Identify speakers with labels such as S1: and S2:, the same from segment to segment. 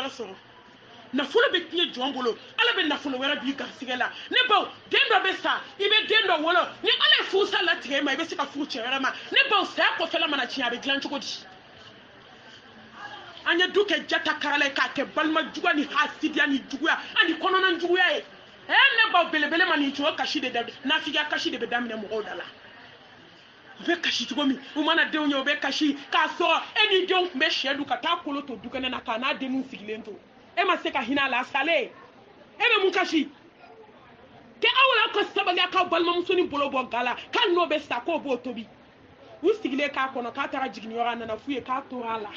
S1: wɛrɛ sɔrɔ nafolo bɛ tiɲɛ jɔn bolo ala bɛ nafolo wɛrɛ b'i garisɛgɛ la ne baw den dɔ bɛ sa i bɛ den dɔ wolo ni ala ye furusa latigɛ ma i bɛ se ka furu cɛ wɛrɛ ma ne baw saya kɔfɛla mana tiɲɛ a bɛ dilan cogo di an ye du kɛ jata karala ye k'a kɛ balima juguya ni hasidiya ni juguya ani kɔnɔna juguya ye ne baw belebele ma nin cogo kasi de nafigiya kasi de bɛ daminɛ mɔgɔw da la u bɛ kasi cogo min u mana denw ye u bɛ kasi k'a sɔrɔ e ni denw tun bɛ sɛ dun ka taa kolo to du kɛnɛ na k'a n'a denw sigilen to e ma se ka hinɛ a la a salen e bɛ mun kasi kɛ aw yɛrɛ ka sabali a k'aw balimamuso ni bolo bɔ ga la k'a n'o bɛ sa k'o b'o tobi u sigilen k'a kɔnɔ k'a taara jiginniyɔrɔ a nana f'u ye k'a tora a la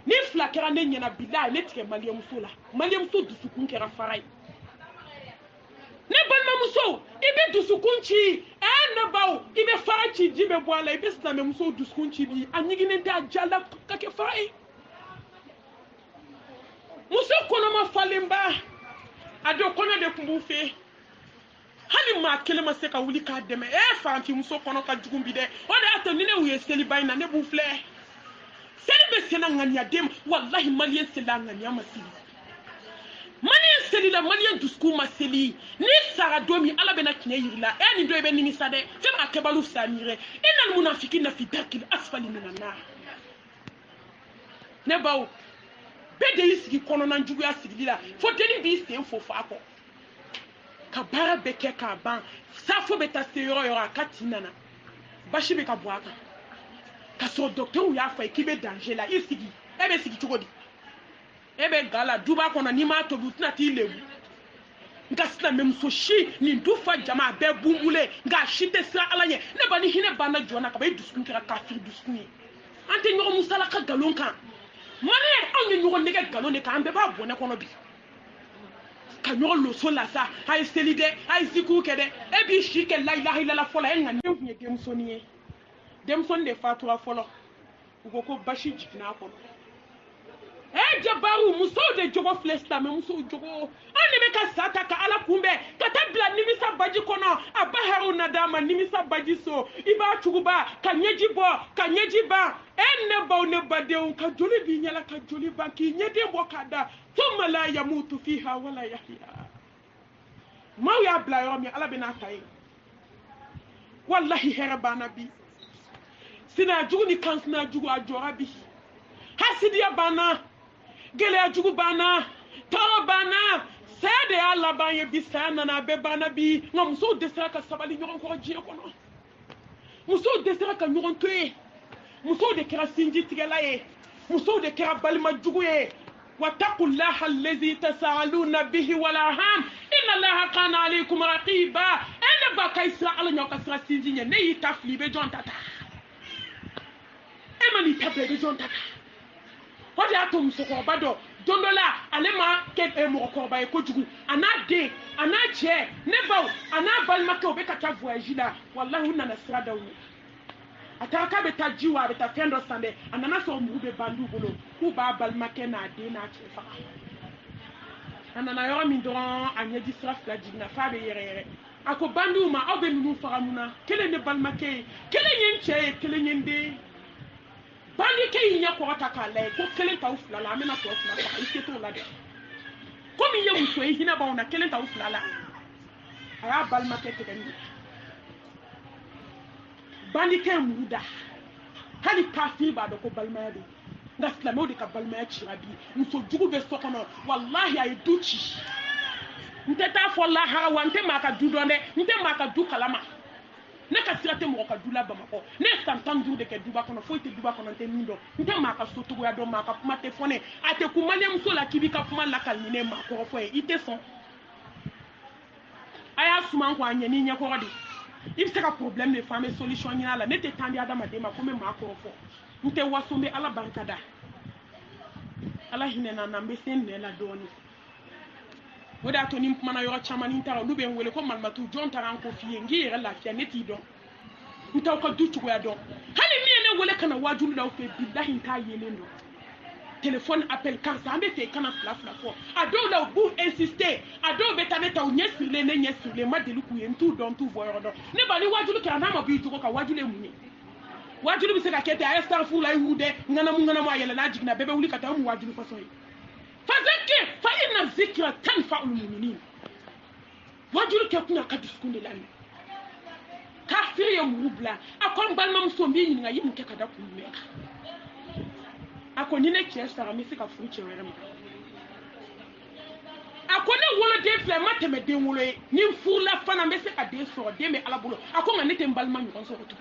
S1: ni fila kɛra ne ɲɛna bilahi ne tigɛ maliyɛmuso la maliyɛmuso dusukun kɛra fara ye ne balimamuso i bɛ dusukun ci ne baw i bɛ fara ci ji bɛ bɔ a la i bɛ silamɛmuso dusukun ci bi a ɲiginnen tɛ a jala ka kɛ fara ye muso kɔnɔma falenba a don kɔɲɔ de tun b'u fɛ hali maa kelen ma se ka wuli k'a dɛmɛ faranfimuso kɔnɔ ka jugu bi dɛ o de y'a to ni ne y'u ye seliba in na ne b'u filɛ seli bɛ sen na ŋaniya den ma walahi maliyɛn seli a ŋaniya ma seli maliyɛn seli la maliyɛn dusukun ma seli ni sara don min ala bɛna tiɲɛ yiri la nin dɔ i bɛ nimisa dɛ fɛn b'a kɛbaliw sa miirɛ innal munafikina fi darkil asfali minan nar ne baw bɛɛ de y'i sigi kɔnɔna juguya sigili la fo deni b'i sen fo fa kɔ ka baara bɛɛ kɛ k'a ban safo bɛ taa se yɔrɔ yɔrɔ a ka tin nana basi bɛ ka bɔ a kan ka sɔrɔ dɔkitɛriw y'a fɔ ye k'i bɛ danger la i sigi e bɛ sigi cogo di e bɛ ga la duba kɔnɔ n'i m'a tobi u tɛna t'i lebu nka silamɛmuso si nin du fa jama a bɛɛ bunbule nka a si tɛ siran ala ɲɛ ne ba ni hinɛ banna jɔn na ka ban i dusukun kɛra kafiri dusukun ye an tɛ ɲɔgɔn musala ka nkalon kan maliyɛn anw ye ɲɔgɔn nɛgɛ nkalon de kan an bɛɛ b'a bɔnɛ kɔnɔ bi ka ɲɔgɔn loso la sa a ye seli dɛ a ye zikiru kɛ dɛ e b'i si kɛ la ilaha illallah fɔlɔ e ŋaniya tun ye denmusonin ye denmusonin de fatura fɔlɔ u ko ko basi jiginna a kɔnɔ jabaru musow de jogo filɛ silamɛmusow jogo an de bɛ ka sa ta ka ala kunbɛn ka taa bila nimisa baji kɔnɔ a ba hɛrɛw na d'a ma nimisa baji so i b'a cuguba ka ɲɛji bɔ ka ɲɛji ban ne baw ne badenw ka joli b'i ɲɛla ka joli ban k'i ɲɛden bɔ k'a da thumma la yamutu fiha wala yahya maaw y'a bila yɔrɔ min ala bɛ n'a ta ye wallahi hɛrɛ banna bi sinajugu ni kansinajugu a jɔra bi hasidiya banna gɛlɛya jugu banna tɔɔrɔ banna saya de y'a laban ye bi saya nana a bɛɛ banna bi nka musow dɛsɛra ka sabali ɲɔgɔn kɔrɔ diɲɛ kɔnɔ musow dɛsɛra ka ɲɔgɔn to ye musow de kɛra sinji tigɛla ye musow de kɛra balima jugu ye wattaqullaha allazi tasaaluna bihi walaham inna allaha kana alaykum raqiba ne ba ka sira ala ɲɔ ka sira sinji ɲɛ ne y'i ta fili i bɛ jɔn ta ta e ma n'i ta bɛɛ i bɛ jɔn ta ta o de y'a to musokɔrɔba dɔ don dɔ la ale ma kɛ mɔgɔkɔrɔba ye kojugu a n'a den a n'a cɛ ne baw a n'a balimakɛ u bɛ ka taa voyage la walahi u nana sira da u ye a taara k'a bɛ taa ji wa a bɛ taa fɛn dɔ san dɛ a nana sɔrɔ mugu bɛ bandiw bolo k'u b'a balimakɛ n'a den n'a cɛ faga a nana yɔrɔ min dɔrɔn a ɲɛji sira fila jiginna f'a bɛ yɛrɛ yɛrɛ a ko bandiw ma aw bɛ ninnu faga mun na kelen ye balimakɛ ye kelen ye n cɛ ye kelen ye n den bandikɛ y'i ɲɛ kɔrɔ ta k'a lajɛ ko kelen t'aw fila la an bɛna tɔ fila faga i se t'o la dɛ komi i ye muso ye hinɛ b'aw na kelen t'aw fila la a y'a balimakɛ tigɛ nin bandikɛ ye muru da hali kafiri b'a dɔn ko balimaya don nka silamɛw de ka balimaya cira bi muso jugu bɛ so kɔnɔ walahi a ye du ci n tɛ taa fɔ lahara wa n tɛ maa ka du dɔn dɛ n tɛ maa ka du kalama ne ka sira tɛ mɔgɔ ka du la bamakɔ ne ye san 15 de kɛ duba kɔnɔ foyi tɛ duba kɔnɔ n tɛ min dɔn n tɛ maa ka so togoya dɔn maa ka kuma tɛ fɔ ne a tɛ kun maliyɛnmuso la k'i b'i ka kuma lakali ni ne maa kɔrɔ fɔ ye i tɛ sɔn a y'a suma ko a ɲɛ n'i ɲɛkɔrɔ de i bɛ se ka problème de fɔ an bɛ solution ɲini a la ne tɛ temps di adamaden ma ko n bɛ maa kɔrɔ fɔ n tɛ waso n bɛ ala barika da ala hinɛ na n bɛ se n nɛ la dɔɔnin o de y'a to ni n kumana yɔrɔ caman ni n taara olu bɛ n wele ko malimatu jɔn taara n ko f'i ye n k'i yɛrɛ lafiya ne t'i dɔn n t'aw ka du cogoya dɔn hali min ye ne wele ka na wajulu la aw fɛ bilahi n t'a yelen dɔn téléphone appel karisa an bɛ fɛ i kana fila fila fɔ a dɔw la u b'u insister a dɔw bɛ taa ne ta u ɲɛ sirilen ne ɲɛ sirilen n ma deli k'u ye n t'u dɔn n t'u bɔ yɔrɔ dɔn ne ba ni wajulu kɛra n'a ma b'i jogo kan wajulu ye mun ye wajulu bɛ se ka kɛ ten a ye sarafuru la i wuru dɛ ŋanamu ŋanamu a yɛlɛnna a jiginna bɛɛ bɛ wuli ka taa o mun wajulu fasɔn ye fazakir fa inna zikra tanfa'ul mu'minin wajuru ke kuna ka diskunde lami kafir ya murubla akon balma musombi nyinga yimu ke kada kumeka akoni ne kiesa mi sika fuche werema akone wolo de fle mateme de wolo ni furla fana me se ka de so de me alabulo akon ne tem balma nyon so to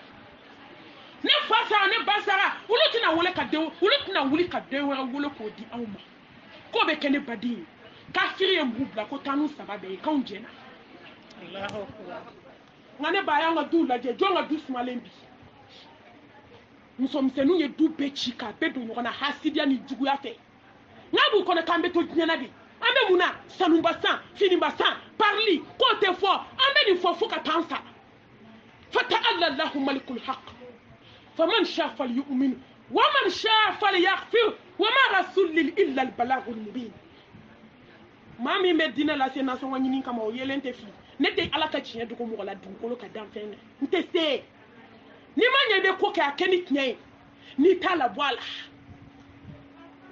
S1: ne fasa ne basara wolo tina wolo ka de wolo tina wuli ka de wolo ko di awma ko be kene badi kafir ya murubla ko tanu sababe ka unjena Allahu akbar ngane baya nga du la je jonga du smalembi muso msenu ye du bechika bedo nyona hasidia ni jugu yafe ngabu kone kambe to nyana bi ambe muna sanumba san finimba san parli kote fo ambe ni fo ka tansa fata'alla Allahu malikul haqq faman shaa falyu'min wa man shaa falyaghfir wa ma rasul illa al balaghul mubin mami medina la se naso ngani kama o yelente fi nete alaka chinya duko mo la dunkolo ka danfen ntese ni manya be ko ka keni knye ni tala boala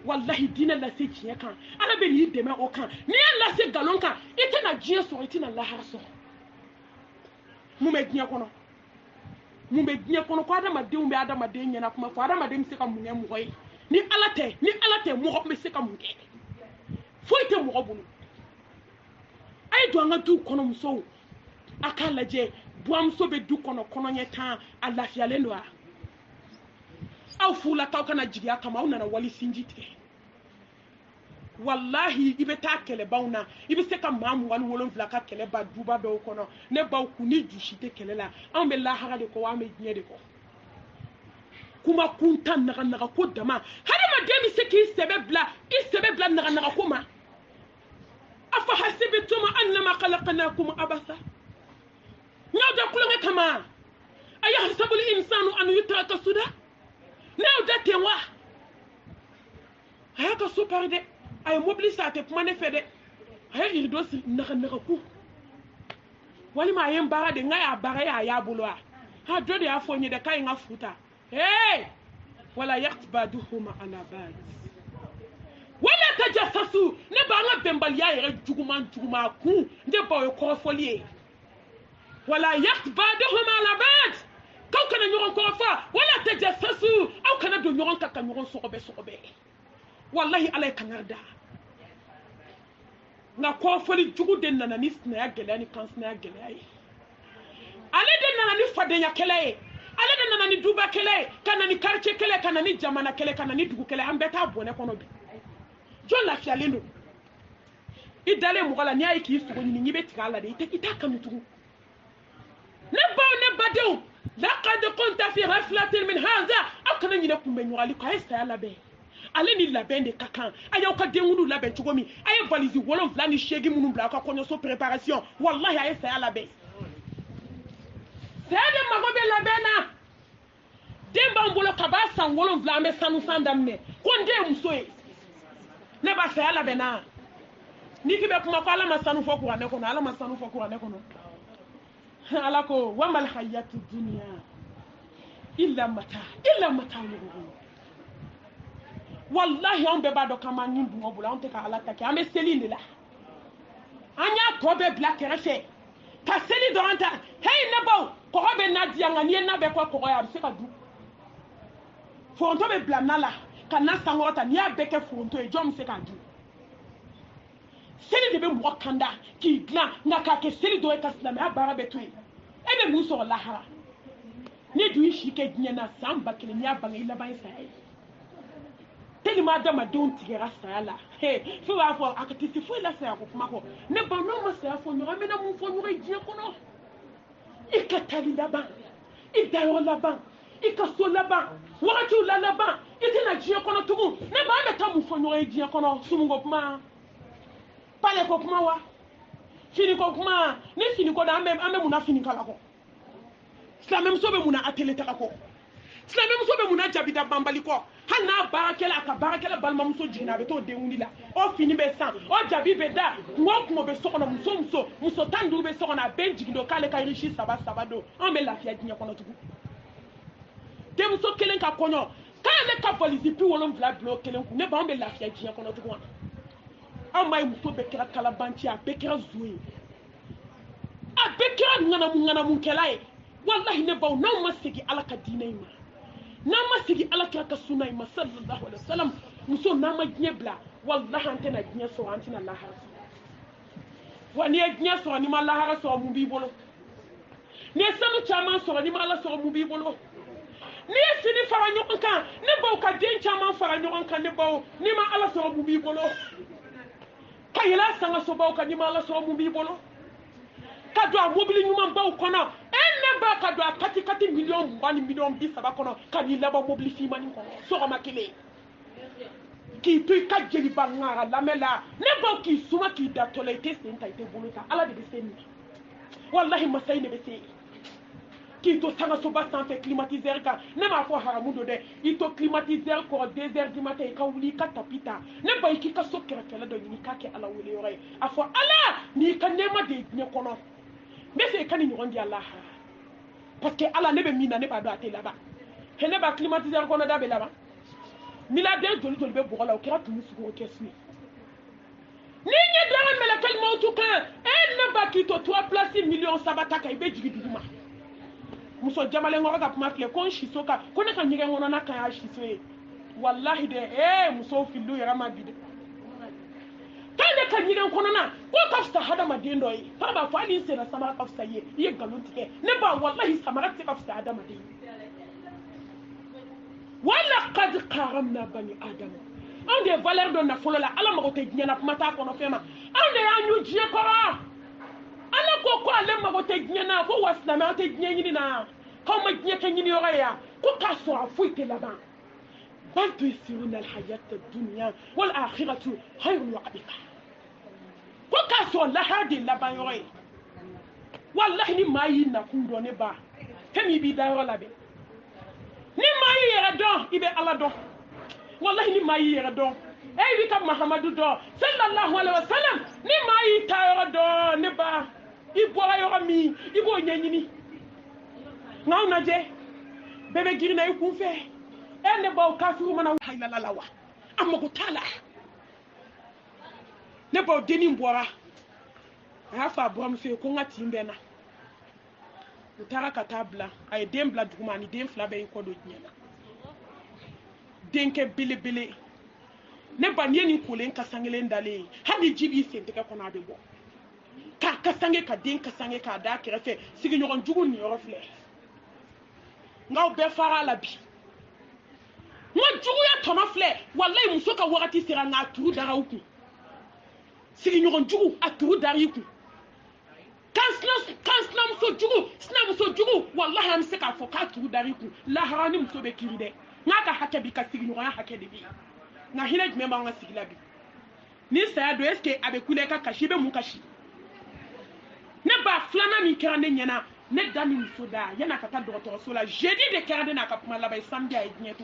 S1: wallahi dina la se chinya kan ala be ni deme o kan ni la se galon kan ite na jie so ite na la harso mu me gnya kono ko adama de umbe adama de nyana kuma fo adama de msika mu ngem hoy ni alate mo ko msika mu ngem fo ite mo ko bunu ay do nga du kono muso akala je boamso be du kono nyeta alafia lendo a aw fula taw kana jigiya kama una na wali sinjite wallahi ibe ta kele bauna ibe se ka mamu wan wolon fla ka kele ba duba be kono ne ba ku ni jushite kele la an be la haga de ko wa me gnye de ko kuma kunta naga ko dama hada ma demi se ki sebe bla naga kuma أفحسبتم أنما خلقناكم عبثا ناودا كلنا كما أيحسب الإنسان أن يترك سدى ناودا تنوا هيك سوبر دي أي موبيليساتي بمانة فدي هيك يدوس نغنغكو wali ma yen bara de ngaya bara ya bulwa ha jodi afoni de kai ngafuta wala yaqbaduhuma ala bad wala tajassasu ne ba nga bembal ya yere juguma ku de ba ko folie wala yaqbaduhuma ala bad kaw kana nyoron ko fa wala tajassasu aw kana do nyoron ka nyoron sokobe wallahi alay kanarda na ko foli jugu den nana ni sna ya gele ni kan sna ya gele ay ale den nana ni fade ya kele ale den nana ni duba kele kana ni quartier kele kana ni jamana kele kana ni dugu kele ambeta bone kono bi jo la fialendo idale mugala ni ay ki sugo ni nyibe tigala de ita kanu tugu ne badew laqad kunta fi ghaflatin min hadha akana ni nakumbe nyali ko ay sa la be ale ni labɛn de ka kan a y'aw ka denkudiw labɛn cogo min a ye valise 7 ni 8 minnu bila aw ka kɔɲɔso préparation wallahi a ye saya labɛn saya de mago bɛ labɛn na den b'an bolo ka b'a san 7 an bɛ sanu san daminɛ ko n den ye muso ye ne b'a saya labɛn na ni k'i bɛ kuma ko ala ma sanu fɔ kuranɛ kɔnɔ ala ma sanu fɔ kuranɛ kɔnɔ ala ko wa mal hayatu dunya illa mata al-ghurur wallahi on be ba do kama ni dungo bula on te ka ala take ame seli de la anya to be black refe ka seli do anta hey na baw ko be na dia ngani na be ko ya se ka du fonto be blanala ka na sangota ni abeke fonto e jom se ka du seli de be mo kanda ki glan na ka ke seli do e ka slam abara be to e be mu so lahara ni du shi ke nyana samba ke ni abanga ila ban sai tellement dama don tigera sala fi wa fo akati si fo la sa ko kuma ko ne ba no ma sa fo nyoro me na mu fo nyoro ji ko no ikatali la ban idayo la ban ikaso la ban watu la ban itina ji ko no tugu ne ba me ta mu fo nyoro ji ko no sumu ko kuma pale ko kuma wa fini ko kuma ne fini ko da ame mu na fini kala ko sla même so be mu na atele ta ko sla même so be mu na jabida bambali ko hana barakela ka barakela balma muso jina be to denwuli la o fini be san o jabi be da mo be sokono muso tandu be sokono ben jigido kale ka richi saba do on be lafia dinya kono tugu dem muso kelen ka konyo ka le ka police pi wolon vla blo kelen ku ne ba on be lafia dinya kono tugu ama muso bekira kalabanci a bekira zuwe a bekira ngana mun kɛla ye wallahi ne baw n'aw ma segi ala ka diinɛ ma n'an ma segi ala kira ka sunna ma sallallahu alaihi wasallam muso n'an ma diɲɛ bila wallahi an tɛna diɲɛ sɔrɔ an tɛna lahara sɔrɔ wa n'i ye diɲɛ sɔrɔ n'i ma lahara sɔrɔ mun b'i bolo n'i ye sanu caman sɔrɔ n'i ma ala sɔrɔ mun b'i bolo n'i ye fini fara ɲɔgɔn kan ne baw ka den caman fara ɲɔgɔn kan ne baw n'i ma ala sɔrɔ mun b'i bolo ka yɛlɛ sangasobaw kan n'i ma ala sɔrɔ mun b'i bolo ka don a mobili ɲuman baw kɔnɔ ne ba ka don a kati miliyɔn 20 ni miliyɔn 30 kɔnɔ ka n'i laban mobili finmani kɔnɔ sɔgɔma kelen k'i to i ka jeliba ŋara lamɛn la ne baw k'i suma k'i da tɔ la i tɛ sen ta i tɛ bolo ta ala de bɛ se nin wallahi masayi de bɛ se k'i to sangasoba sanfɛ climatiseur kan ne m'a fɔ haramu don dɛ i to climatiseur kɔrɔ 2 heures du matin i ka wuli i ka tapi ta ne ba i k'i ka so kɛrɛfɛla dɔ ɲini k'a kɛ ala wele yɔrɔ ye a fɔ ala n'i ka nɛɛma de ye diɲɛ kɔnɔ n bɛ se i ka nin ɲɔgɔn di ala parce que ala ne bɛ min na ne b'a dɔn a tɛ laban he ne b'a climatiseur kɔnɔ da bɛ laban milliardaire joli bɛ bɔgɔ la o kɛra tumu sugu o kɛ su ye n'i ɲɛ dara mɛlɛkɛli mawutu kan ne ba k'i to 3 place miliyɔn 3 ta kan i bɛ jigin dugu ma muso jamalenkɔrɔ ka kuma filɛ ko n siso kan ko ne ka ɲɛgɛn kɔnɔna kan y'a siso ye wallahi de musow filiw yɛrɛ ma bi dɛ k'a ne ka ɲɛgɛn kɔnɔna ko ka fisa hadamaden dɔ ye fa b'a fɔ hali n sera samara ka fisa i ye i ye nkalon tigɛ ne ba wallahi samara tɛ ka fisa hadamaden wala qad karamna bani adama anw de ye valeur dɔ nafolo la ala mago tɛ diɲɛ na kuma t'a kɔnɔ fɛn ma anw de y'an ɲu diɲɛ kɔrɔ ala ko ale mago tɛ diɲɛ na ko wa silamɛ an tɛ diɲɛ ɲini na k'aw ma diɲɛ kɛ ɲini yɔrɔ ye yan ko k'a sɔrɔ a foyi tɛ laban bal tu'thiruna al-hayata ad-dunya wal akhiratu khayrun wa abqa ko k'a sɔrɔ lahara de laban yɔrɔ ye wallahi ni maa y'i nakun dɔn ne ba fɛn min b'i da yɔrɔ labɛn ni maa y'i yɛrɛ dɔn i bɛ ala dɔn wallahi ni maa y'i yɛrɛ dɔn i b'i ka mahamadu dɔn sallallahu alaihi wa sallam ni maa y'i ta yɔrɔ dɔn ne ba i bɔra yɔrɔ min i b'o ɲɛɲini nka anw lajɛ bɛɛ bɛ girinna i kun fɛ ne baw kafiru mana haylala la wa a mago t'a la ne baw dennin bɔra a y'a fɔ a buramuso ye ko n ka tin bɛ n na u taara ka taa bila a ye den bila duguma ani den 2 bɛɛ y'i kɔ don diɲɛ na denkɛ belebele ne ba n'i ye nin kolen kasankelen dalen ye hali ni ji b'i sen tɛgɛ kɔnɔ a bɛ bɔ k'a kasange ka den kasange k'a da kɛrɛfɛ sigiɲɔgɔn jugu nin yɔrɔ filɛ n'aw bɛɛ fara la bi n ka juguya tɔnɔ filɛ walayi muso ka wagati sera nka a turu dara u kun sigiɲɔgɔn jugu a turu dara i kun kan sinamuso jugu walahi an bɛ se k'a fɔ k'a turu dara i kun lahara ni muso bɛ kiri dɛ n'a ka hakɛ bi ka sigiɲɔgɔnya hakɛ de bi nka hinɛ jumɛn b'an ka sigi la bi ni saya don est ce que a bɛ kule ka kasi i bɛ mun kasi ne ba filanan min kɛra ne ɲɛna ne da ni muso da yan'a ka taa dɔgɔtɔrɔso la jeudi de kɛra ne n'a ka kuma laban ye samedi a ye diɲɛ to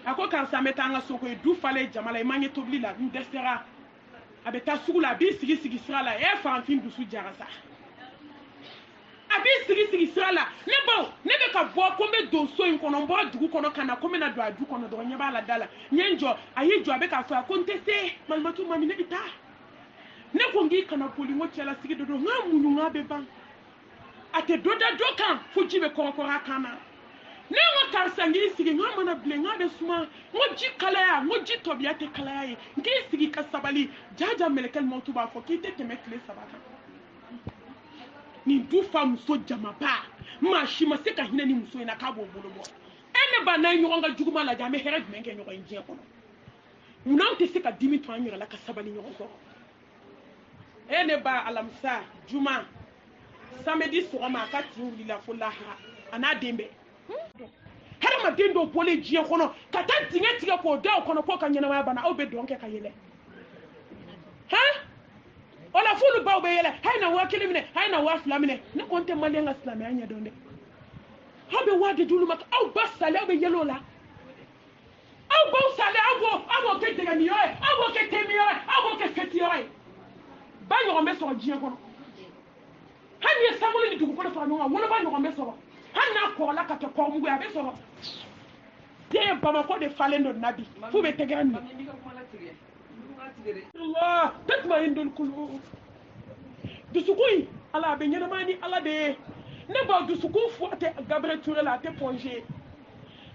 S1: a ko karisa n bɛ taa an ka so ko ye du falen jama la i man ɲɛ tobili la n dɛsɛra a bɛ taa sugu la a b'i sigi sira la faranfin dusu jara sa a b'i sigi sira la ne baw ne bɛ ka bɔ ko n bɛ don so in kɔnɔ n bɔra dugu kɔnɔ ka na ko n bɛna don a du kɔnɔ dɔrɔn ɲɛ b'a la da la n ye n jɔ a y'i jɔ a bɛ k'a fɔ a ko n tɛ se malimatu mami ne bɛ taa ne ko n k'i kana boli n ko cɛlasigi de don n ka muɲu n k'a bɛ ban a tɛ dɔ da dɔ kan fo ji bɛ kɔrɔkɔrɔ a kan na ne ko karisa n k'i sigi n k'a mana bilen n k'a bɛ suma n ko ji kalaya n ko ji tɔbiya tɛ kalaya ye n k'i sigi ka sabali jaja mɛlɛkɛli mɔtu b'a fɔ k'i tɛ tɛmɛ tile 3 kan nin du fa muso jamaba maa si ma se ka hinɛ ni muso in na k'a b'o bolo bɔ ne ba n'an ye ɲɔgɔn ka juguma lajɛ an bɛ hɛrɛ jumɛn kɛ ɲɔgɔn ye diɲɛ kɔnɔ munna an tɛ se ka dimi to an yɛrɛ la ka sabali ɲɔgɔn kɔrɔ ne ba alamisa juma samedi sɔgɔma a ka tin wulila fo lahara a n'a den bɛɛ hadamaden dɔw bɔlen diɲɛ kɔnɔ ka taa dingɛ tigɛ k'o da o kɔnɔ k'o ka ɲɛnamaya banna aw bɛ dɔn kɛ ka yɛlɛ o la f'olu baw bɛ yɛlɛ a ye na 1000 minɛ a ye na 2000 minɛ ne ko n tɛ maliyɛn ka silamɛya ɲɛdɔn dɛ aw bɛ wari di olu ma aw ba salen aw bɛ yɛlɛ o la aw baw salen aw b'o kɛ dɛgɛni yɔrɔ ye aw b'o kɛ temi yɔrɔ ye aw b'o kɛ fɛti yɔrɔ ye ba ɲɔgɔn bɛ sɔrɔ diɲɛ kɔnɔ hali ni ye sanwó ni dugukolo fara ɲɔgɔn kan woloba ɲɔgɔn bɛ sɔrɔ hali n'a kɔrɔla ka kɛ kɔrɔmugu ye a bɛ sɔrɔ den Bamako de falen don nabi f'u bɛ tɛgɛrɛ minɛ Allah tatma'innul qulub dusukun ala be ɲɛnamani ala de ye ne ba dusukun fo a tɛ Gabriel Touré la a tɛ pɔnze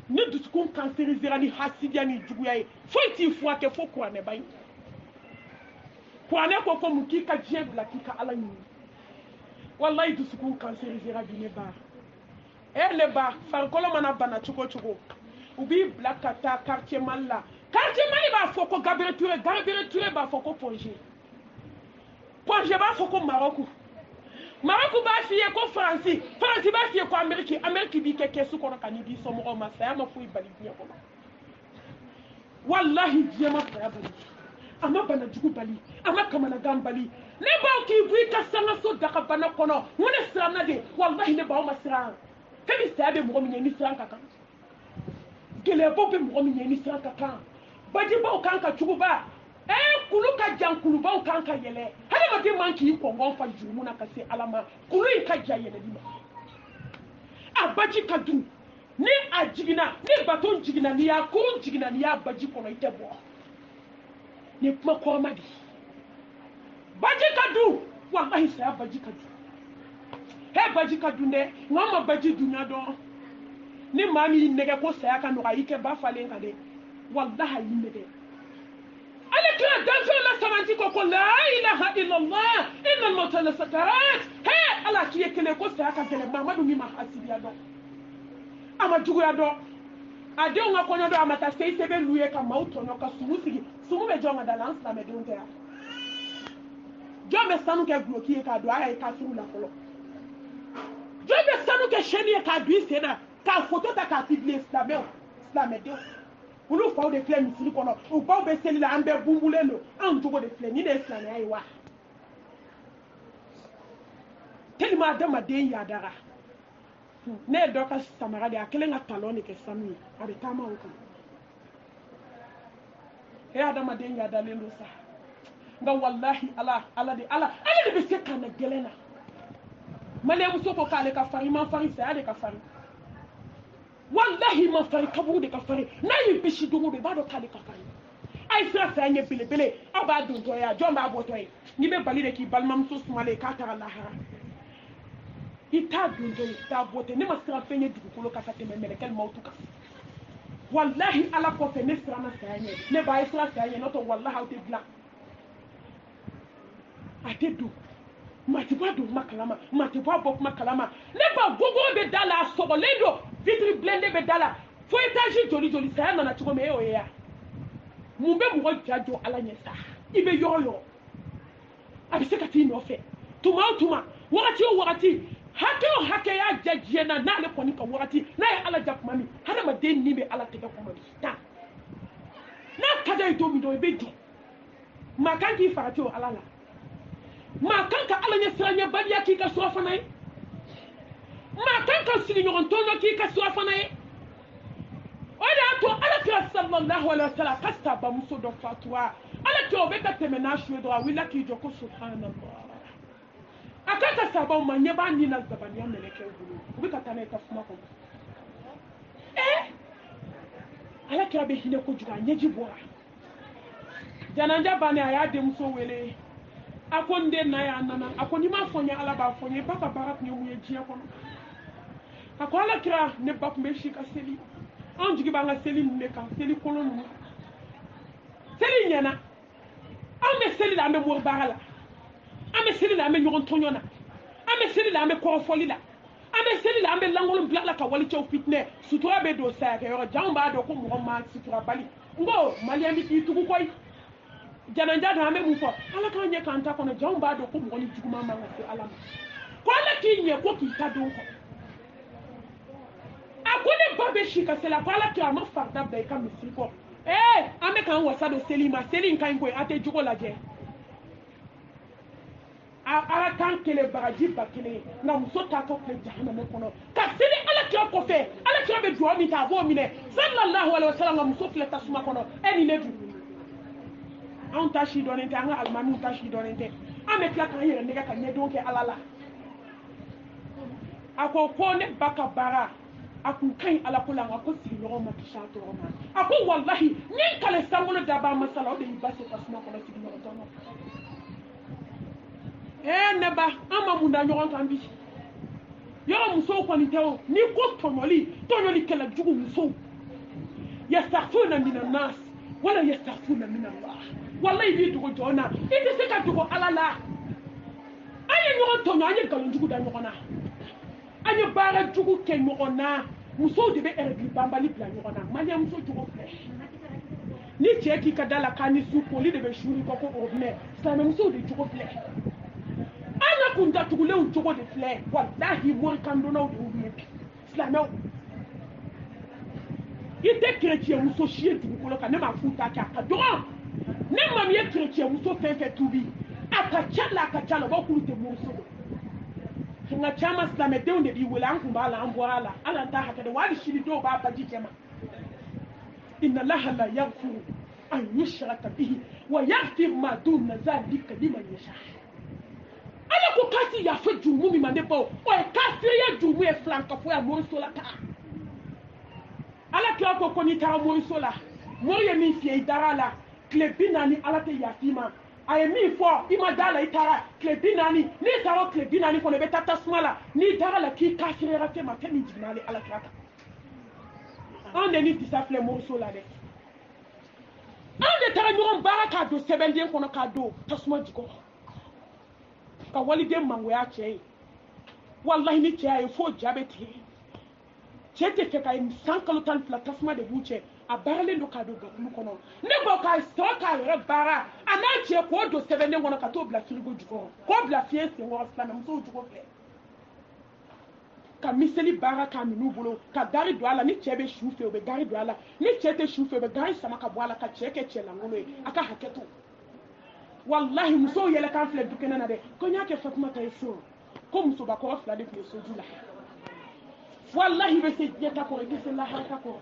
S1: ne dusukun cancerisera ni hasidiya ni juguya ye foyi t'i furakɛ fo kuranɛ ba in kuranɛ ko mun k'i ka diɲɛ bila k'i ka ala ɲini wallahi dusukun cancerisera bi ne ba ne ba farikolo mana bana cogo cogo u b'i bila ka taa quartier Mali la quartier Mali b'a fɔ ko Gabriel Touré b'a fɔ ko pɔnze b'a fɔ ko Maroc b'a f'i ye ko Faransi b'a f'i ye ko Amérique b'i kɛ kɛsu kɔnɔ ka n'i di somɔgɔw ma saya ma foyi bali diɲɛ kɔnɔ wallahi diɲɛ ma saya bali a ma bana jugu bali a ma kamanagan bali ne b'aw k'i bɔ i ka sangaso daga bana kɔnɔ mun ne siranna de wallahi ne b'aw ma siran kabi saya bɛ mɔgɔ min ye ni siran ka kan gɛlɛyabaw bɛ mɔgɔ min ye ni siran ka kan bajibaw kan ka juguba kulu ka jan kulubaw kan ka yɛlɛ hadamaden man k'i kɔngɔn fa jurumu na ka se ala ma kulu in ka ja yɛlɛli ma a baji ka dun ni a jiginna ni baton jiginna ni y'a kurun jiginna ni y'a baji kɔnɔ i tɛ bɔ ni kuma kɔrɔma di baji ka dun wallahi saya baji ka dun baji ka dun dɛ nka ma baji dunya dɔn ni maa min y'i nɛgɛ ko saya ka nɔgɔ i kɛ ba falen kan dɛ wallahi a y'i nɛgɛ ale kira danfɛn la sabanti ko la ilaha illallah innal mauta la sakarat ala k'i ye kelen ko saya ka gɛlɛn mamadu min ma hasidiya dɔn a ma juguya dɔn a denw ka kɔɲɔ dɔn a ma taa se i sɛbɛn lu ye ka maaw tɔɲɔ ka sumu sigi sumu bɛ jɔn ka da la an silamɛdenw tɛ yan jɔn bɛ sanu kɛ guloki ye k'a don a ye kafiriw la fɔlɔ jɔn bɛ sanu kɛ sɛni ye k'a don i sen na k'a foto ta k'a publier silamɛdenw olu faw de filɛ misiri kɔnɔ u baw bɛ seli la an bɛɛ bunbulen don anw jogo de filɛ ni de ye silamɛya ye wa tellement adamaden yadara ne ye dɔ ka samara de a kelen ka talon de kɛ sanu ye a bɛ taama o kan adamaden yadalen don sa nka wallahi ala de bɛ se ka na gɛlɛn na maliyɛn muso ko k'ale ka farin man farin saya de ka farin wallahi ma fari kaburu de ka farin n'a y'i bisi dogo de b'a dɔn k'ale ka farin a ye sira saya ɲɛ belebele aw b'a don tɔ ye a jɔn b'a bɔtɔ ye n'i bɛ bali de k'i balimamuso sumalen k'a taara lahara i t'a don tɔ ye i t'a bɔtɔ ne ma siran fɛn ye dugukolo kan ka tɛmɛ mɛlɛkɛ mawutu kan wallahi ala kɔfɛ ne siranna saya ɲɛ ne b'a ye sira saya ɲɛ n'o tɛ wallahi aw tɛ dilan a tɛ don mati bɔ a don kuma kalama mati bɔ a bɔ kuma kalama ne ba gogo bɛ da la a sɔgɔlen don vitre blindé bɛ da la fo étage joli saya nana cogo min e y'o ye ya mun bɛ mɔgɔ ja jɔ ala ɲɛ sa i bɛ yɔrɔ yɔrɔ a bɛ se ka t'i nɔfɛ tuma o tuma wagati o wagati hakɛ o hakɛ y'a ja diɲɛ na n'ale kɔni ka wagati n'a ye ala ja kuma min hadamaden ni bɛ ala tɛgɛ kɔnɔ de taa n'a ka d'a ye don min dɔn i bɛ jɔ maa kan k'i farati o ala la maa kan ka ala ɲɛ siran ɲɛbaliya k'i ka sura fana ye maa kan ka sigiɲɔgɔn tɔɲɔ k'i ka sura fana ye o de y'a to alakira sallallahu alaihi wa sallam a ka sabamuso dɔ fatura alakira o bɛ ka tɛmɛ n'a su ye dɔrɔn a wulila k'i jɔ ko subhanallah a kan ka sabaw ma ɲɛ b'a ni na zabaniya mɛlɛkɛw bolo u bɛ ka taa n'a ye tasuma kɔnɔ alakira bɛ hinɛ kojugu a ɲɛji bɔra jananja bannen a y'a denmuso wele a ko n den na y'a nana a ko n'i m'a fɔ n ye ala b'a fɔ n ye ba ka baara tun ye mun ye diɲɛ kɔnɔ a ko alakira ne ba tun bɛ si ka seli anw jigi b'an ka seli ninnu de kan seli kolon ninnu seli ɲɛna anw bɛ seli la an bɛ mori baara la an bɛ seli la an bɛ ɲɔgɔn tɔɲɔ na an bɛ seli la an bɛ kɔrɔfɔli la an bɛ seli la an bɛ lankolon bila la ka walicɛw fitinɛ sutura bɛ don sayakɛyɔrɔ janw b'a dɔn ko mɔgɔ ma sutura bali n ko maliyɛn bɛ k'i tugu koyi jananja don an bɛ mun fɔ ala k'an ɲɛ k'an ta kɔnɔ janw b'a dɔn ko mɔgɔ ni juguman man ka se ala ma ko ala k'i ɲɛ ko k'i ta don kɔnɔ a ko ne ba bɛ si ka seli a ko ala kira a ma farida bila i ka misiri kɔ an bɛ k'an wasa don seli ma seli in ka ɲi koyi a tɛ jogo lajɛ ala kan kelen bagaji ba kelen nka muso taatɔ filɛ jahanama kɔnɔ ka seli ala kira kɔfɛ ala kira bɛ duwawu min ta a b'o minɛ sallallahu alaihi wa sallam nka muso filɛ tasuma kɔnɔ e ni ne dun anw ta si dɔnnen tɛ an ka alimamiw ta si dɔnnen tɛ an bɛ tila k'an yɛrɛ nɛgɛ ka ɲɛdon kɛ ala la a ko ne ba ka baara aku kan ala ko la ko sigi ɲɔgɔn ma kisa tɔgɔ ma a ko wallahi ni kale sangolo daba masala o de ba se tasuma kɔnɔ sigi ɲɔgɔn tɔnɔ ne ba an ma mun da ɲɔgɔn kan bi yɔrɔ musow kɔni tɛ o ni ko tɔɲɔli kɛlɛ jugu musow yastafuna minan nas wala yastafuna min Allah wallahi bi dogo jɔn na i tɛ se ka dogo ala la an ye ɲɔgɔn tɔɲɔ an ye nkalon jugu da ɲɔgɔn na an ye baara jugu kɛ ɲɔgɔn na musow de bɛ règle banbali bila ɲɔgɔn na maliyɛn muso jogo filɛ ni cɛ k'i ka da la k'a ni su koli de bɛ suuri kɔ ko ordinaire silamɛ musow de jogo filɛ an ka kun datugulenw jogo de filɛ wallahi morikandonnaw de y'u ye bi silamɛw i tɛ chrétien muso si ye dugukolo kan ne m'a f'u ta kɛ a ka dɔgɔ ne ma min ye chrétien muso fɛn fɛn tuubi a ka ca la u b'a k'olu tɛ moriso don nka caman silamɛdenw de b'i wele an kun b'a la an bɔra a la ala t'a hakɛ dɛ wa hali sini dɔw b'a baji cɛ ma inna allaha la yaghfiru an yushraka bihi wa yaghfiru ma duna dhalika liman yasha ala ko k'a ti yafa jurumu min ma ne baw o ye kafiriya jurumu ye filankafoya moriso la taa ala kira ko n'i taara moriso la mori ye min fiyɛ i dara la tile 40 ala tɛ yafi ma a ye min fɔ i ma da la i taara tile 40 n'i taara o tile 40 kɔnɔ i bɛ taa tasuma la n'i dara la k'i kafiriyara fɛn ma fɛn min jiginna ale ala kira kan anw de ni disa filɛ moriso la dɛ anw de taara ɲɔgɔn baara k'a don sɛbɛnden kɔnɔ k'a don tasuma jukɔrɔ ka waliden mangoya cɛ ye wallahi ni cɛ y'a ye fo ja bɛ tigɛ cɛ tɛ fɛ ka san kalo 12 tasuma de b'u cɛ a baaralen don k'a don gakulu kɔnɔ ne ko k'a sɔrɔ k'a yɛrɛ baara a n'a cɛ k'o don sɛbɛnden kɔnɔ ka t'o bila firigo jukɔrɔ k'o bila fiɲɛ senkɔrɔ silamɛ musow jugo filɛ ka miseli baara k'a min'u bolo ka gari don a la ni cɛ bɛ su fɛ u bɛ gari don a la ni cɛ tɛ su fɛ u bɛ gari sama ka bɔ a la ka cɛ kɛ cɛ lankolon ye a ka hakɛ to wallahi musow yɛlɛkan filɛ du kɛnɛ na dɛ ko n y'a kɛ Fatumata ye so ko musobakɔrɔ 2 de tun ye soju la wallahi i bɛ se diɲɛ ta kɔrɔ i tɛ se lahara ta kɔrɔ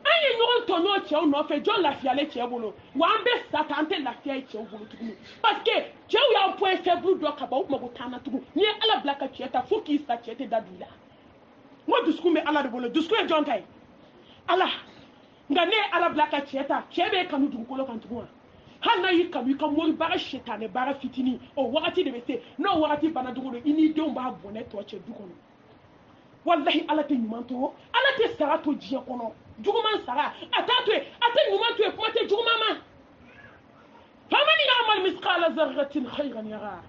S1: an ye ɲɔgɔn tɔɲɔ cɛw nɔfɛ jɔn lafiyalen cɛ bolo wa an bɛ sa ta an tɛ lafiya ye cɛw bolo tuguni parce que cɛw y'aw point faible dɔ ka ban u mago t'an na tugun n'i ye ala bila ka cɛ ta fo k'i sa cɛ tɛ da don i la n ko dusukun bɛ ala de bolo dusukun ye jɔn ta ye ala nka ne ye ala bila ka cɛ ta cɛ b'e kanu dugukolo kan tugun wa hali n'a y'i kanu i ka mori baara sitanɛ baara fitinin o wagati de bɛ se n'o wagati banna cogo don i n'i denw b'a bɔnɛ tɔ cɛ du kɔnɔ wallahi ala tɛ ɲuman to ala tɛ sara to diɲɛ kɔnɔ juguman sara a t'a to yen a tɛ ɲuman to yen kuma tɛ juguman ma faman ya'mal mithqala dharratin khayran yara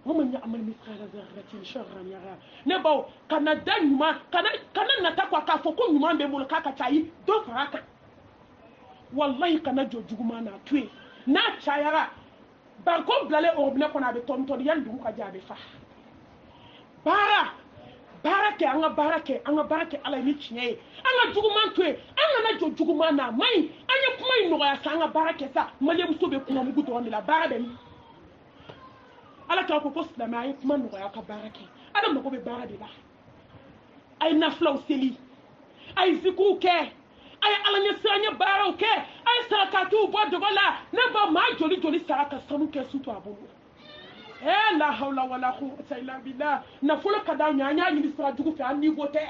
S1: wa man ya'mal mithqala dharratin sharran yara ne baw kana da ɲuman kana nata quoi k'a fɔ ko ɲuman bɛ n bolo k'a ka ca ayi dɔ fara a kan wallahi kana jɔ juguman na to yen n'a cayara bariko bilalen orobinɛ kɔnɔ a bɛ tɔni yanni dugu ka jɛ a bɛ fa baara kɛ an ka baara kɛ ala ni tiɲɛ ye an ka juguman to yen an kana jɔ juguman na man ɲi an ye kuma in nɔgɔya sa an ka baara kɛ sa maliyɛnmuso bɛ kunnamugu dɔrɔn de la baara bɛ min ala k'a fɔ ko silamɛ a ye kuma nɔgɔya ka baara kɛ ala mago bɛ baara de la a ye nafilaw seli a ye zikiriw kɛ a ye ala ɲɛsiranya baaraw kɛ a ye sarakatiw bɔ dogo la ne ba maa joli sara ka sanu kɛ su to a bolo la hawla wala quwwata illa billah nafolo ka da ɲa an y'a ɲini sira jugu fɛ an niveau tɛ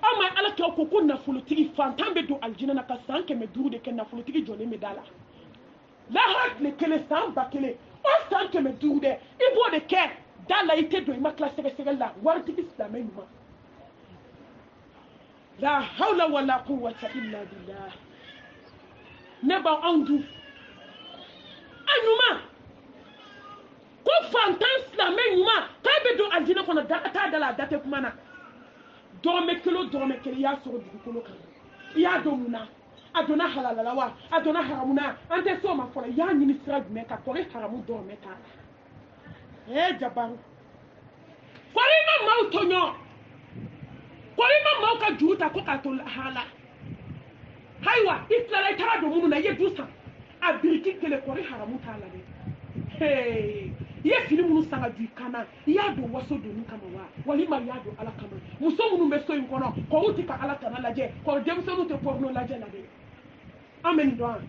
S1: aw ma ala kɛ ko nafolotigi fantan bɛ don aljinɛ na ka san 500 de kɛ nafolotigi jɔlen bɛ da la lahara tile 1 san 1000 o san 500 dɛ i b'o de kɛ da la i tɛ don i ma tila sɛgɛsɛgɛli la waritigi silamɛ ɲuman la hawla wala quwwata illa billah ne ba anw dun a ɲuman ko fantan silamɛ ɲuman k'a bɛ don aljinɛ kɔnɔ t'a da la a da tɛ kuma na dɔrɔmɛ kelen i y'a sɔrɔ dugukolo kan i y'a dɔn mun na a donna halala la wa a donna haramu na an tɛ s'o ma fɔlɔ i y'a ɲini sira jumɛn kan kɔri haramu dɔrɔmɛ t'a la jabaru kɔri i ma maaw tɔɲɔ kɔri i ma maaw ka juru ta ko k'a to lahala ayiwa i tilala i taara don minnu na i ye du san a biriki kelen kɔri haramu t'a la dɛ i ye fini minnu san ka don i kan na i y'a don waso donni kama wa walima i y'a don ala kama muso minnu bɛ so in kɔnɔ k'olu tɛ ka ala tana lajɛ k'o denmisɛnninw tɛ porno lajɛ la dɛ an bɛ nin dɔn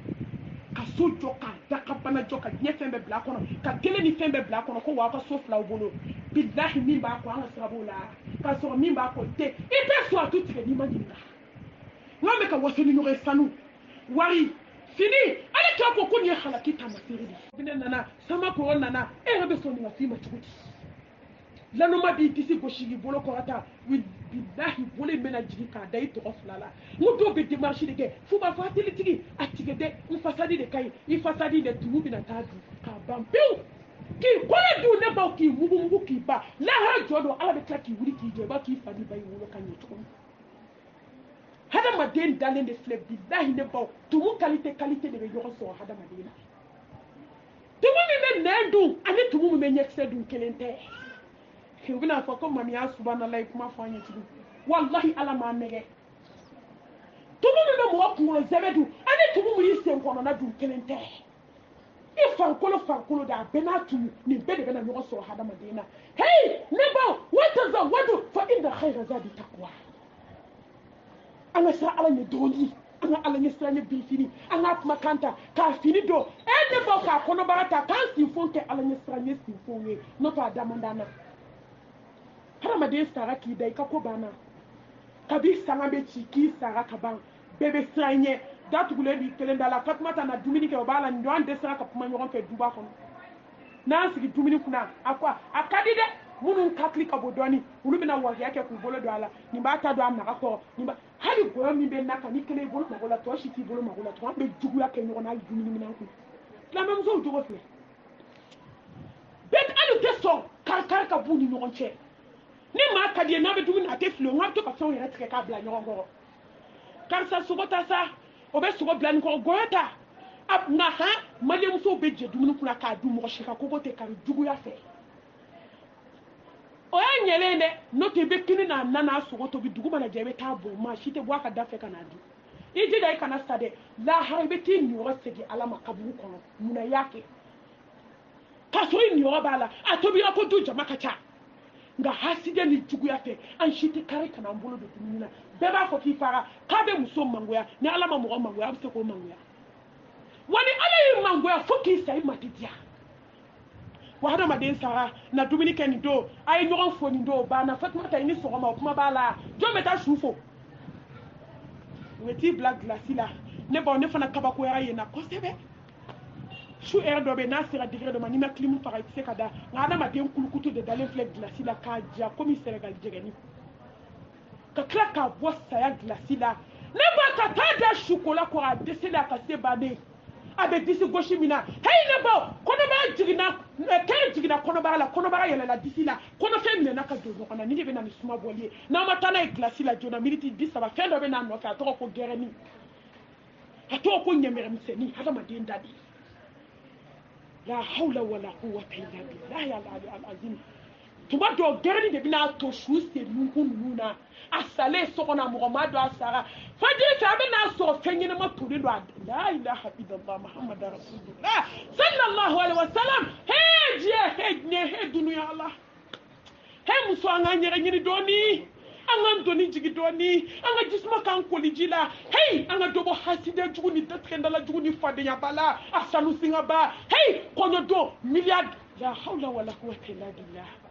S1: ka so jɔ ka da ka bana jɔ ka diɲɛ fɛn bɛɛ bila a kɔnɔ ka télé ni fɛn bɛɛ bila a kɔnɔ ko wa aw ka so 2 bolo billahi min b'a ko an ka sirabu la ka sɔrɔ min b'a ko tɛ i tɛ sɔn a tu tigɛ n'i ma ɲininka n'an bɛ ka waso ni ɲɔgɔn ye sanu wari fini ale k'a ko nin ye halaki taamasere de ye nana sama kɔrɔ nana e yɛrɛ bɛ sɔn nin ka f'i ma cogo di lanuma b'i disi gosi k'i bolo kɔrɔta billahi bolo in bɛna jigin k'a da i tɔgɔ fila la n ko dɔw bɛ démarche de kɛ f'u b'a fɔ a telitigi a tigɛ dɛ n fasadi de ka ɲi i fasadi de tumu bɛna taa dun k'a ban pewu k'i kɔnɔ dun ne baw k'i mugu k'i ba lahara jɔ don ala bɛ tila k'i wuli k'i jɔ i b'a k'i fa ni ba y'i wolo ka ɲɛ cogo min hadamaden dalen de filɛ billahi ne baw tumu qualité de bɛ ɲɔgɔn sɔrɔ hadamaden na tumu min bɛ nɛn dun ani tumu min bɛ ɲɛkisɛ dun kelen tɛ u bɛna fɔ ko mami y'a subhanalayi kuma fɔ an ye tugun wallahi ala m'a nɛgɛ tumu min bɛ mɔgɔ kunkolo zɛmɛ dun ani tumu min y'i sen kɔnɔna dun kelen tɛ i farikolo de a bɛɛ n'a tumu nin bɛɛ de bɛna ɲɔgɔn sɔrɔ hadamaden na hey ne baw watazawwadu fa inna khayra zadi taqwa an ka siran ala ɲɛ dɔɔni an ka ala ɲɛ siran ɲɛ birifini an ka kumakan ta k'a fini don ne baw k'a kɔnɔbara ta k'an sinfon kɛ ala ɲɛ siran ɲɛ sinfon ye n'o tɛ a daman na hadamaden sara k'i da i ka ko banna kabi sanga bɛ ci k'i sara ka ban bɛɛ bɛ siran ɲɛ datugulen b'i kelen da la Fatumata na dumuni kɛ o b'a la nin don an dɛsɛra ka kuma ɲɔgɔn fɛ duba kɔnɔ n'an sigi dumuni kunna a ko a ka di dɛ minnu hakili ka bɔ dɔɔni olu bɛna wahiya kɛ k'u bolo don a la nin b'a ta don a naga kɔrɔ hali gɔyɔ min bɛ n'a kan ni kelen i bolo mago la tɔ si t'i bolo mago la tɔ an bɛ juguya kɛ ɲɔgɔn na hali dumuni minɛn kun silamɛmusow jogo filɛ bɛɛ hali u tɛ sɔn kari ka b'u ni ɲɔgɔn cɛ ni maa ka di ye n'a bɛ dumuni a tɛ fili o ŋa bɛ to ka fɛnw yɛrɛ tigɛ k'a bila ɲɔgɔn kɔrɔ karisa sogo ta sa o bɛ sogo bila nin kɔrɔ gɔyɔ ta nka han maliyɛnmusow bɛ jɛ dumuni kunna k'a dun mɔgɔ si ka kogo tɛ kari juguya fɛ o y'a ɲɛlen dɛ n'o tɛ i bɛ kini n'a na n'a sogo tobi dugu mana jɛ i bɛ taa bɔn maa si tɛ bɔ a ka da fɛ ka n'a dun i jija i kana sa dɛ lahara i bɛ t'i niyɔrɔ segin ala ma kaburu kɔnɔ munna i y'a kɛ k'a sɔrɔ i niyɔrɔ b'a la a tobira ko du jama ka ca nka hasidiya ni juguya fɛ an si tɛ kari ka n'an bolo don dumuni na bɛɛ b'a fɔ k'i fara k'a bɛ muso mangoya ni ala ma mɔgɔ mangoya a bɛ se k'o mangoya wa ni ala y'i mangoya fo k'i sa i ma tɛ diya wa hadamaden sara na dumuni kɛ nin don a ye ɲɔgɔn fo nin don banna Fatumata i ni sɔgɔma o kuma b'a la jɔn bɛ taa su fo u bɛ t'i bila gilasi la ne baw ne fana kabakoyara yen na kosɛbɛ su heure dɔ bɛ n'a sera degré dɔ ma n'i ma clim faga i tɛ se ka da nka hadamaden kulukutu de dalen filɛ gilasi la k'a ja komi Senegal jɛgɛni ka tila k'a bɔ saya gilasi la ne ba ka taa da sukola kɔrɔ a dɛsɛlen a ka se bannen a bɛ disi gosi min na heyi ne baw kɔnɔbara jiginna kɛn jiginna kɔnɔbara la kɔnɔbara yɛlɛla disi la kɔnɔfɛn minɛna ka don ɲɔgɔn na ni de bɛ na ni suma bɔli ye n'aw ma taa n'a ye gilasi la joona miniti 30 fɛn dɔ bɛ n'a nɔfɛ a tɔgɔ ko gɛrɛni a tɔgɔ ko ɲɛmɛrɛmisɛnnin hadamaden da de la hawla wala quwwata illa billahi al-azim tuma dɔw gɛrɛni de bɛna to su sen nunkun ninnu na a salen so kɔnɔ a mɔgɔ ma don a sara fajiri fɛ a bɛ n'a sɔrɔ fɛn ɲɛnama tolen don a la ilaha illallah muhammadu rasulullah sallallahu alaihi wa sallam he diɲɛ he diɲɛ he dunuya ala he muso an k'an yɛrɛ ɲini dɔɔni an k'an doni jigi dɔɔni an ka jisuma k'an koli ji la hey an ka dɔ bɔ hasidiya jugu ni datigɛndala jugu ni fadenya la a sanu singa ba hey kɔɲɔ don miliyari la hawla wala quwwata illa billah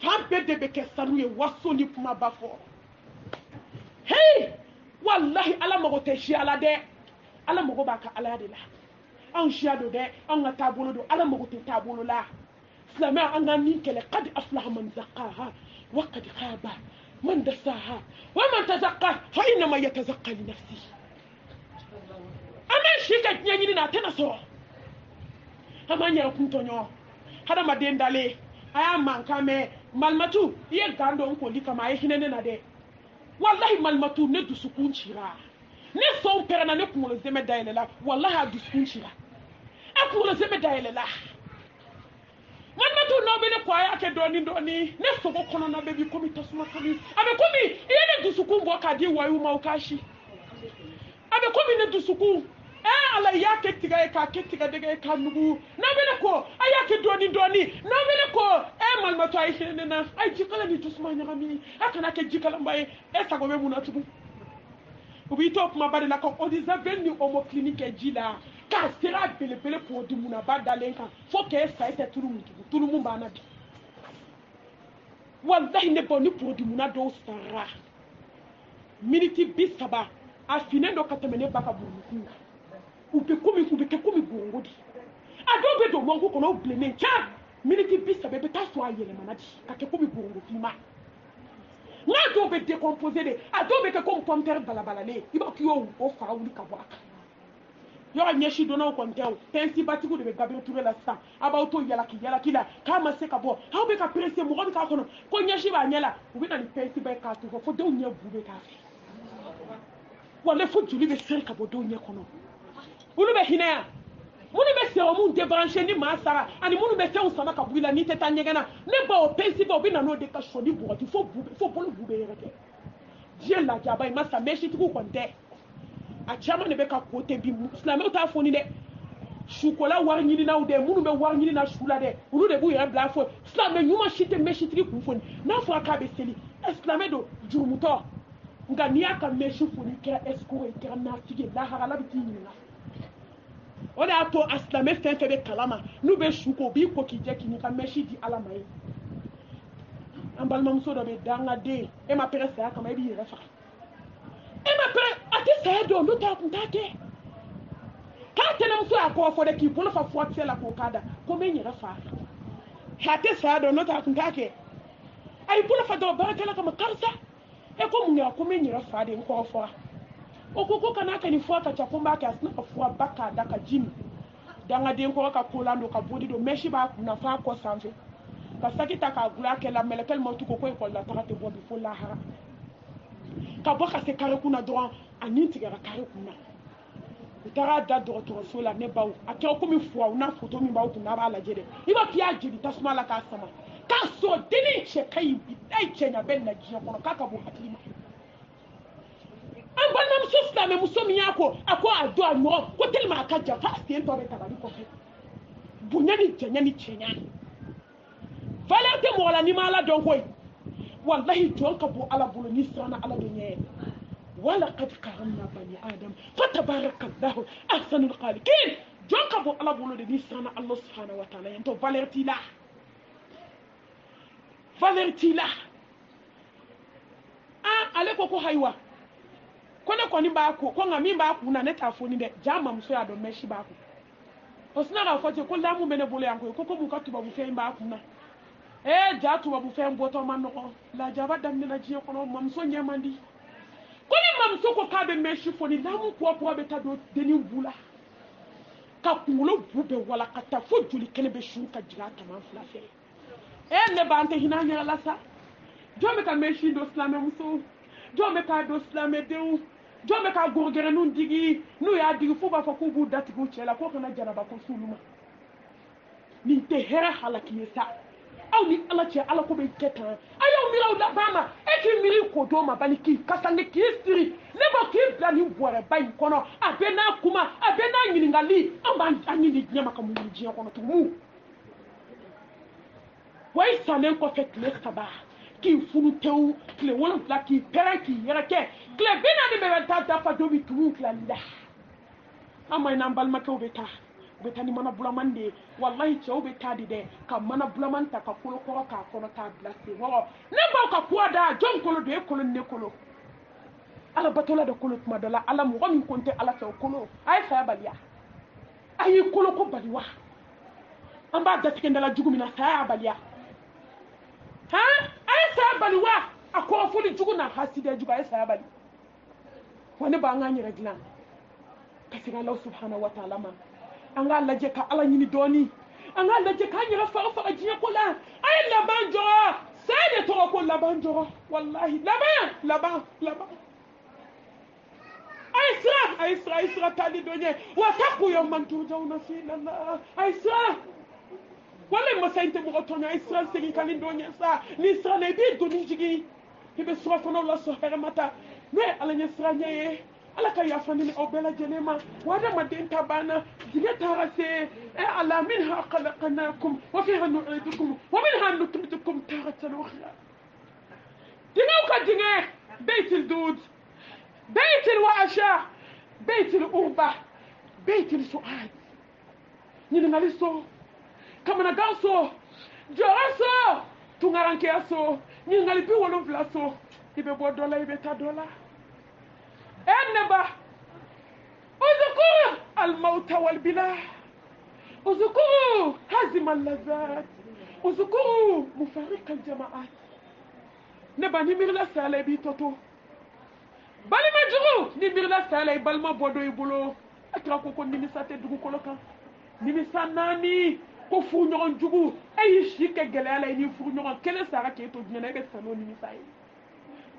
S1: fan bɛɛ de bɛ kɛ sanu ye waso ni kumaba fɔ hey wallahi ala mago tɛ siya la dɛ ala mago b'a ka alaya de la anw siya don dɛ anw ka taabolo don ala mago tɛ taabolo la silamɛya an ka min kɛlɛ qad aflaha man zaqqaha wa qad khaba man dassaha wa man tazakka fa innama yatazakka li nafsihi an bɛ si ka diɲɛ ɲini na a tɛna sɔrɔ an b'an yɛrɛ kun tɔɲɔ hadamaden dalen a y'a mankan mɛn malimatu i ye gan dɔ n koli kama a ye hinɛ ne na dɛ wallahi malimatu ne dusukun cira ne sɔn pɛrɛnna ne kunkolo zɛmɛ dayɛlɛla wallahi a dusukun cira a kunkolo zɛmɛ dayɛlɛla malimatu n'aw bɛ ne kɔ a y'a kɛ dɔɔni dɔɔni ne sogo kɔnɔna bɛ bi komi tasuma kami a bɛ komi i ye ne dusukun bɔ k'a di wayiw ma o k'a si a bɛ komi ne dusukun ala y'a kɛ tigɛ ye k'a kɛ tigɛdɛgɛ ye k'a nugu n'aw bɛ ne kɔ a y'a kɛ dɔɔni dɔɔni n'aw bɛ ne kɔ malimatu a ye hinɛ ne na a ye jikala ni tasuma ɲagami a kana kɛ jikalanba ye sago bɛ mun na tugun u b'i to kumaba de la ka eau de javel ni omo clinique kɛ ji la k'a sera belebele k'o di mun na ba dalen kan fo k'e sa e tɛ tulu mun tugun tulu mun b'an na bi wallahi ne boni produit muna do sara miniti bisaba afine ndo katemene baka burukuna ube ke kumi gongodi adobe do mongo kono bleme cha miniti bisaba be taso ayele manadi kake kumi gongo fima na dobe décomposer de adobe ke comme pomme terre balabalale iba kiyo o fara wuli kabwaka yora nyeshi dona ko ntew tensi batiku de Gabriel Touré la sa abauto yala kila kama se kabo ha be ka presse mo ka kono ko nyeshi ba nyala ubi na ni tensi ba ka to fo de onye bube ka fe wala fo juli be ser kabo do onye kono ulu be hinaya munu be se o mun débrancher ni masara ani munu be se on sama ka buila ni teta nyegana ne ba o tensi ba obi na no de ka shodi bo fo bolu bube yere Dieu la jaba ima sa meshi tiku ko nte a chama ne be ka kote bi muslime o ta foni de shukola war nyini na ude munu be war nyini na shula de ulu de bu yere bla fo islame nyuma shite meshi tiki ku foni na fo aka be seli islame do jurumuto nga ni aka meshi foni ke esco e ke na tigi la harala bi tini na oda to islame fenfe be kalama nu be shuko bi ko ki je kini ka meshi di alamai ambalma muso do be danga de e ma pere sa kama e bi yere fa e ma pere ati sa do lu ta kuntate ka tena muso akọ fo de ki bolo fa fo tsela ko kada ko me nyere fa ati sa do lu ta kuntate ay bolo fa do barakala kama karsa e ko mu nya ko me nyere fa de ko fo o ko kana ka ni fo ka cha kumba ka asna ka fo baka da ka jini danga de ko ka kolando ka bodi do meshi ba kuna fa ko sanfe kasaki ta ka gula ke la melekel mo tuko ko ko la ta te bobi fo la hara ka boka se kare kuna droit ani tigara kare kuna utara da docteur so la ne bawo akeo ko mi fo na photo mi bawo kuna ba la jede iba pia jidi tasma la ka sama ka so dini che kai bi dai chenya ben na jiyo kono kaka bo hatima an ban nam so sla me muso mi yako ako ado anyo ko telma ka ja fa se to be tabali ko fe bunyani chenya valeur te mo la ni mala don koy wallahi ton ka bo ala bulu ni sana ala dunya wala qad karamna bani adam fatabarakallahu ahsanul khaliqin jon ka bo ala bulu ni sana allah subhanahu wa ta'ala yanto valeur ti la ale ko haywa kone koni ba ko ngami ba ku na neta foni de jama muso ya do meshi ba ku osna ga fote ko lamu mene bolo yanko ko bu ka tuba bu fe ba ku na ja tuba bu fe mboto man no la jaba dam na jiye kono mam so nyamandi koni mam so ko ka be meshi foni lamu ko be ta do deni bula ka kulo bube wala kata fo juli kele be shun ka jira ta man fla fe ne ba ante hinanya la sa jome ka meshi do slame muso jome ka do slame deu jome ka gorgere nun digi nu ya digi fo ba fa ko bu dati go chela ko kana jaraba ko suluma ni te hera halaki sa aw ni ala che ala ko be keta ayo mi law da bama e ki miri ko do ma bani ki kasange ki siri ne ba ki blani bore bay kono abena kuma abena nyilingali amba anyini nyama ka mu jiya kono tumu way sanen ko fet le saba ki funu tew kle won la ki pere ki yere ke kle bina ni be ta ta fa do bi tumu kla la amay na mbal ma ko be ta betani mana bulamande wallahi chew be tadi de ka mana bulamanta ka kolo ko ka kono ta blase wo ne ba ka kuada jon kolo de kolo ne kolo ala batola de kolo tuma dala ala mo min konte ala taw kolo ay fa baliya ay kolo ko baliwa amba datike ndala jugumina sa baliya ha ay sa baliwa akọ fuli juguna haside juga ay sa bali woni ba ngani reglan kasi Allah subhanahu wa ta'ala ma anga laje ka ala nyini doni anga laje ka nyira fa ajiye ko la ay la banjo sai de to ko la banjo wallahi laban ay sra tali donye wa taqu yawman turjauna fi Allah ay sra wala mo sainte mo to ay sra segi kalin donye sa ni sra ne bi doni jigi ibe sra fono la so hermata ne ala nye sra nye ala ka yafani ni obela jenema wada madenta bana diga tarase ala minha khalaqnakum wa fiha nu'idukum wa minha nukhrijukum taratan ukhra diga ka dinga بيت الدود بيت الوعشة بيت الأربة بيت السؤال نينغاليسو كما نغاسو جوراسو تونغارانكياسو ni ngali bi wolo blaso ibe bo dola ibe ta dola eneba اذكروا الموت والبلاد اذكروا هزم اللذات اذكروا مفارق الجماعات نبا نمير لا سالي بي توتو بالي ما جرو نمير لا سالي بالما بودو يبولو اتراكو كو نيميساتي دوغو كولوكا نيميسا ناني ko fu ñogon jugu ay shike gele ala ni fu ñogon kele sara ke to dina be sano ni misay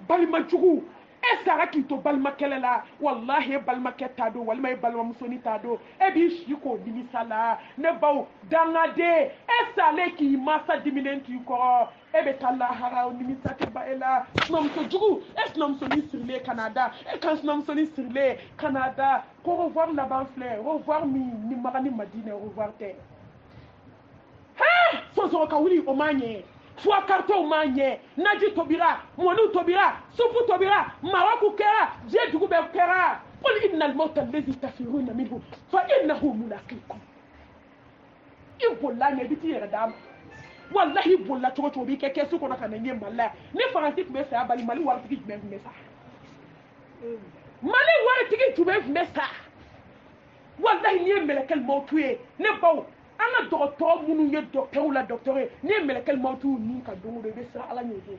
S1: balma jugu e sara ki to balma kele la wallahi balma ketta do walma balma musoni ta do e bi shiko ni misala ne baw danga de e sale ki masa diminenti ko e be talla hara ni misate ba ela nom to jugu e nom so ni sur le Canada e kan nom so ni sur le Canada ko revoir la banfle revoir ni magani madine revoir te soso ka wuli o manye fwa karto o manye naji tobira monu tobira sufu tobira maraku kera je dugu be kera qul innal mawta alladhi tafiruna minhu fa innahu mulaqikum ibola ne biti yera dam wallahi bolla to to bi keke su ko na kan nge malla ne faransi be sa bali mali war tigi be mesa mali war tigi tu be mesa wallahi ni melekal mawtuye ne baw ana docteur munu ye docteur ou la docteur ni melekel mautu ni ka dongo de besa ala nyozo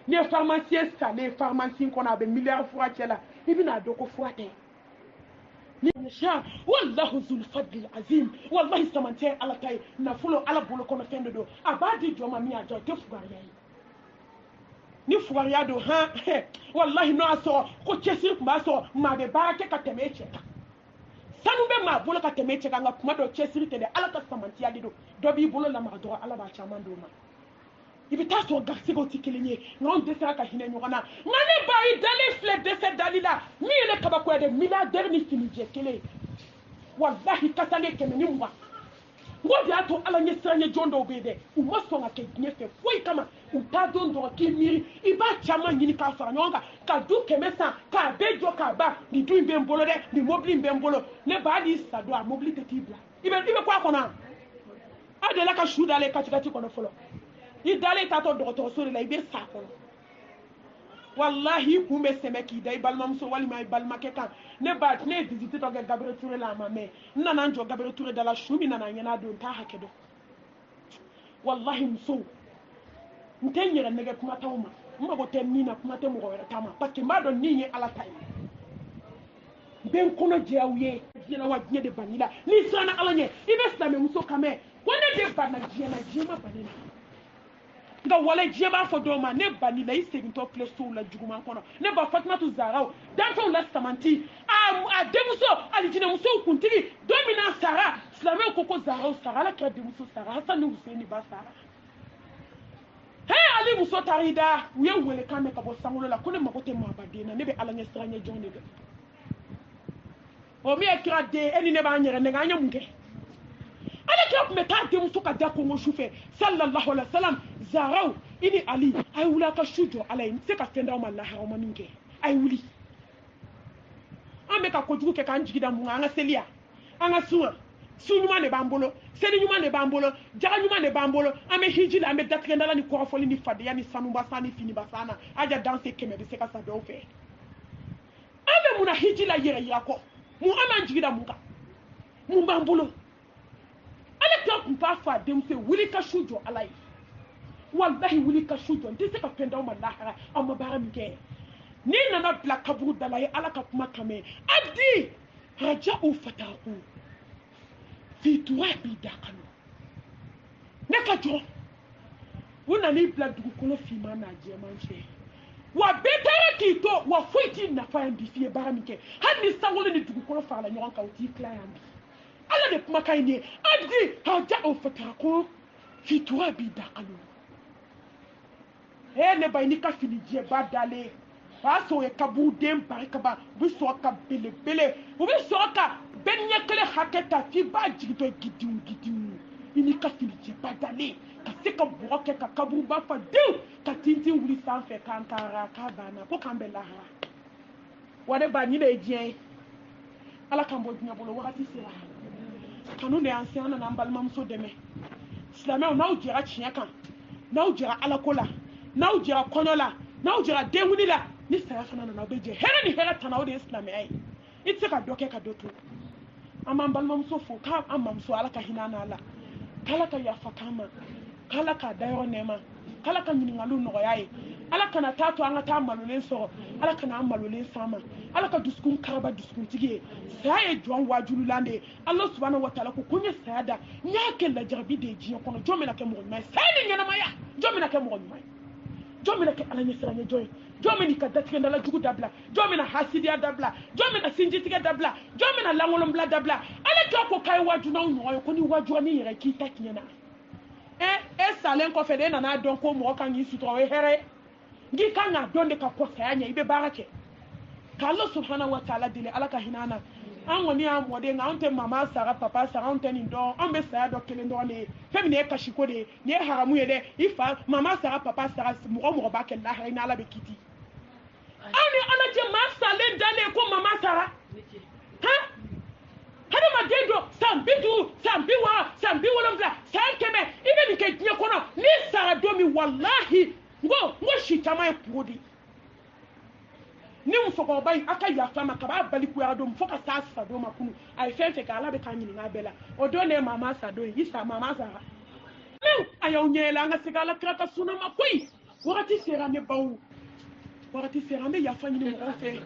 S1: ni pharmacien salé pharmacien qu'on a be milliard fois tela ibina doko fuate ni sha wallahu zul fadl azim wallahi samante ala tay na fulo ala bolo kono fende do abadi joma mi ajo te fugariya ni fugariya do ha wallahi no aso ko chesi ma so ma be ba ke ka temeche sanu be ma bolo ka teme che kanga kuma do chesiri tede ala ka samanti ya dido do bi bolo la ma do ala ba chama do ma ibi ta so garsi go tikilinye ngon de sa ka hine nyona ngane ba i dali fle de se dalila mi le ka ba ko de milliardaire ni fini je kele wallahi kasale keme ni mwa ngodi ato ala nye sanye jondo bede umaso nga ke nyefe foi kama utado ndo kimiri iba chama nyini ka fara nyonga ka du kemesa ka bejo ka ba ni du imbe mbolo de ni mobili imbe mbolo ne ba di sado a mobili te tibla ibe kwa kona ade la ka shuda le katikati kono folo i dale tato dogoto so la ibe sa kono wallahi kumbe semeki dai balma muso wali mai balma keka ne ba ne visite to Gabriel Touré la mame nana njo Gabriel Touré dala shumi nana nyana do ta hakedo wallahi muso ntenyere nege kuma tawma mbago temina kuma temo ko tama parce que ma do ni ala tay ben kono jeawye jina wa jine de banila ni sana ala nye ibe slame muso kame wona de bana jina jima banila nga wala jeba fo do ma ne bani la isegin to place so la juguma kono ne ba Fatimatu Zahra dan to la samanti a demuso ali jina muso kuntigi domina Sara slame koko Zahra Sara la kra demuso Sara Hassan Hussein ba Sara he ali muso tarida uye wele kame ka bo sangulo la kone makote ma badena ne be ala nya stranye jonne be o mi akira de eni ne ba nyere ne ga nya munke ala kira meta demuso ka da ko mo shufe sallallahu alaihi wasallam Zahra ini ali ay wula ka shujo alay nse ka fenda o malla harama minke ay wuli ambe ka kojugu ke kan jigida mu nga selia anga suwa sunyuma ne bambolo seni nyuma ne bambolo jaga nyuma ne bambolo ame hijila ame datkenda la ni ko foli ni fade yani sanumba sani fini basana aja danse keme be se ka sa do fe ame muna hijila yere yako mu ama jigida mu ka mu bambolo ala ka kumpa fa demse wuli ka shujo alay wallahi wuli ka shujo ndise ka fenda o malahara amma bara mike ni nana bla kaburu dalay ala ka kuma kame adi raja'u fatahu fi turabi daqanu neka jo wona ni bla dugu kono fi mana je manche wa betara kito wa fuiti na fa mbi fi bara mike hanni sangolo ni dugu kono fa la nyon ka uti client ala de kuma kayne adi raja'u fatahu fi turabi daqanu ne bay ni ka fini je ba dale ba so e kabu dem barika ba bu so ka bele bele bu so ka ben nyekele haketa fi ba jigito gidiu ini ka fini je ba dale ka se ka broke ka kabu ba fa de ka tinti wuli san fe kankara ka bana ko kambela ha wade ba ni le dien ala kambo dina bolo wakati sira kanu ne ancien na mbalma mso deme islamé na o jira chiaka na o jira ala kola n'aw jɛra kɔɲɔ la n'aw jɛra denkundi la ni saya fana nana aw bɛ jɛ hɛrɛ ni hɛrɛ tana o de ye silamɛya ye i tɛ se ka dɔ kɛ ka dɔ to an b'an balimamuso fo k'an mamuso ala ka hinɛ n'a la k'ala ka yafa k'an ma k'ala k'a dayɔrɔ nɛɛma k'ala ka ɲininkaliw nɔgɔya ye ala kana taa to an ka taa malolen sɔrɔ ala kana an malolen s'an ma ala ka dusukun karaba dusukuntigi ye saya ye jɔn wajulilan de ye ala subhanahu wa taala ko n ye saya da n y'a kɛ lajarabi de ye diɲɛ kɔnɔ jɔn bɛna kɛ mɔgɔ ɲuman ye saya ni ɲɛnamaya jɔn bɛna kɛ mɔgɔ ɲuman ye jɔn bɛna kɛ ala ɲɛsiranɲɛ jɔn ye jɔn bɛna i ka datigɛndala jugu dabila jɔn bɛna hasidiya dabila jɔn bɛna sinjitigɛ dabila jɔn bɛna lankolonbila dabila ala jɔn ko k'a ye wajunaw ɲɔgɔn ye ko ni wajura ni yɛrɛ k'i ta tiɲɛ na e salen kɔfɛ de e nana dɔn ko mɔgɔ kan k'i sutura o ye hɛrɛ ye n'i kan k'a dɔn de ka kɔ saya ɲɛ i bɛ baara kɛ k'ala subhanahu wa taala deli ala ka hinɛ an na an kɔni y'an mɔden nka anw tɛ mama sara papa sara anw tɛ nin dɔn anw bɛ saya dɔ kelen dɔrɔn de ye fɛn min ye kasiko de ye nin ye haramu ye dɛ i fa mama sara papa sara mɔgɔ mɔgɔ b'a kɛ lahara i ni ala bɛ kiti aw ni ala cɛ maa salen dalen ko mama sara han hadamaden dɔ san 50 san 60 san 70 san 100 i bɛ nin kɛ diɲɛ kɔnɔ n'i sara don min walahi n ko si caman ye kungo de ye ni musokɔrɔba in a ka yafa ma kab'a balikuyara don fo ka taa sa don ma kunu a ye fɛn fɛn kɛ ala bɛ k'a ɲininka bɛɛ la o don ne ye mama sa don ye i sa mama sara mɛ a y'aw ɲɛ yɛlɛ an ka segin ala kira ka sunna ma koyi wagati sera ne baw wagati sera an bɛ yafa ɲini mɔgɔw fɛ